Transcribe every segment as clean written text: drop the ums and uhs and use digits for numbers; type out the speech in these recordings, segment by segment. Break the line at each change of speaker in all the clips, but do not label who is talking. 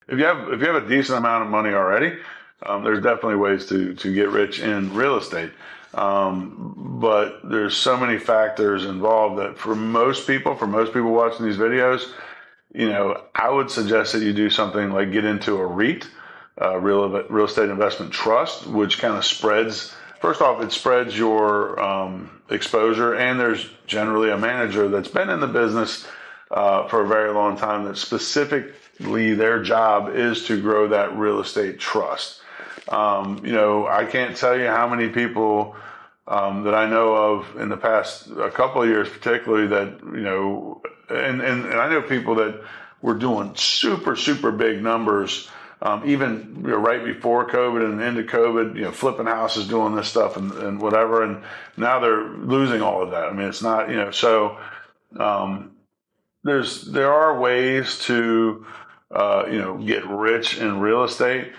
if you have a decent amount of money already, there's definitely ways to get rich in real estate. But there's so many factors involved that for most people watching these videos, I would suggest that you do something like get into a REIT, real estate investment trust, which kind of spreads. First off, it spreads your exposure, and there's generally a manager that's been in the business for a very long time that specifically their job is to grow that real estate trust. I can't tell you how many people that I know of in the past a couple of years, particularly that, and I know people that were doing super, super big numbers, even right before COVID and into COVID, flipping houses, doing this stuff and whatever. And now they're losing all of that. I mean, it's not, so there are ways to, get rich in real estate.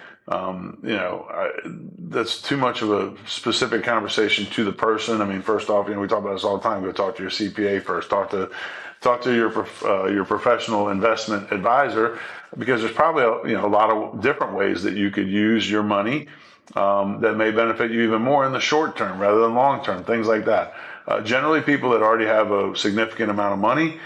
That's too much of a specific conversation to the person. I mean, first off, we talk about this all the time. Go talk to your CPA first. Talk to your professional investment advisor, because there's probably a lot of different ways that you could use your money that may benefit you even more in the short term rather than long term. Things like that. Generally, people that already have a significant amount of money,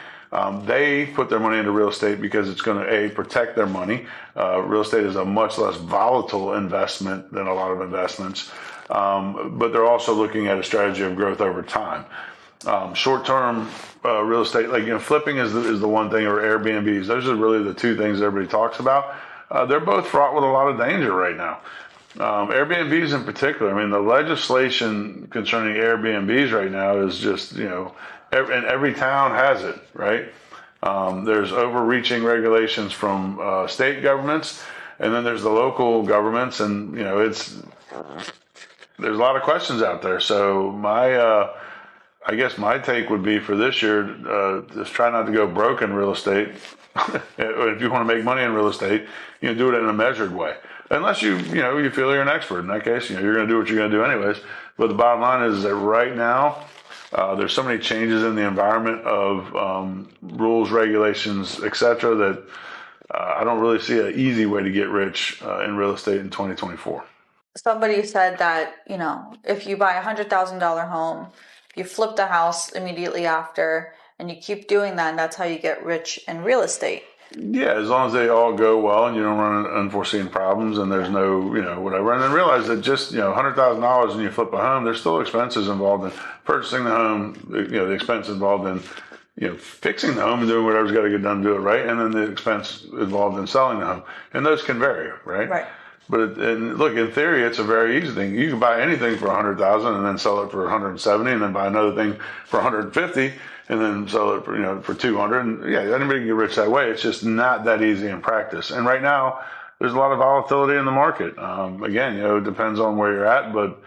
they put their money into real estate because it's going to protect their money. Real estate is a much less volatile investment than a lot of investments, but they're also looking at a strategy of growth over time. Short-term real estate, like flipping is the one thing, or Airbnbs. Those are really the two things everybody talks about. They're both fraught with a lot of danger right now. Airbnbs in particular. I mean, the legislation concerning Airbnbs right now is just and every town has it, right? There's overreaching regulations from state governments, and then there's the local governments, and there's a lot of questions out there. So I guess my take would be for this year, just try not to go broke in real estate. If you want to make money in real estate, do it in a measured way. Unless you feel you're an expert. In that case, you're going to do what you're going to do anyways. But the bottom line is that right now, there's so many changes in the environment of rules, regulations, etc., that I don't really see an easy way to get rich in real estate in 2024.
Somebody said that, if you buy a $100,000 home, you flip the house immediately after, and you keep doing that, and that's how you get rich in real estate.
Yeah, as long as they all go well and you don't run into unforeseen problems and there's no, whatever. And then realize that just, $100,000 and you flip a home, there's still expenses involved in purchasing the home, the expense involved in, fixing the home and doing whatever's got to get done to do it right. And then the expense involved in selling the home. And those can vary, right?
Right.
But look, in theory, it's a very easy thing. You can buy anything for $100,000 and then sell it for $170,000, and then buy another thing for $150,000 and then sell it for $200,000. And yeah, anybody can get rich that way. It's just not that easy in practice. And right now, there's a lot of volatility in the market. Again, it depends on where you're at, but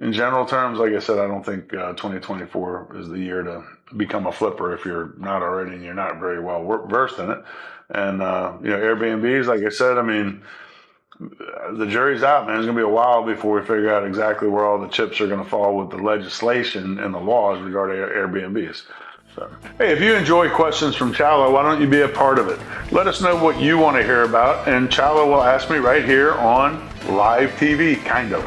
in general terms, like I said, I don't think 2024 is the year to become a flipper if you're not already and you're not very well versed in it. And Airbnbs, like I said, I mean, the jury's out, man. It's going to be a while before we figure out exactly where all the chips are going to fall with the legislation and the laws regarding Airbnbs. So, hey, if you enjoy Questions from Chalo, why don't you be a part of it? Let us know what you want to hear about, and Chalo will ask me right here on live TV, kind of.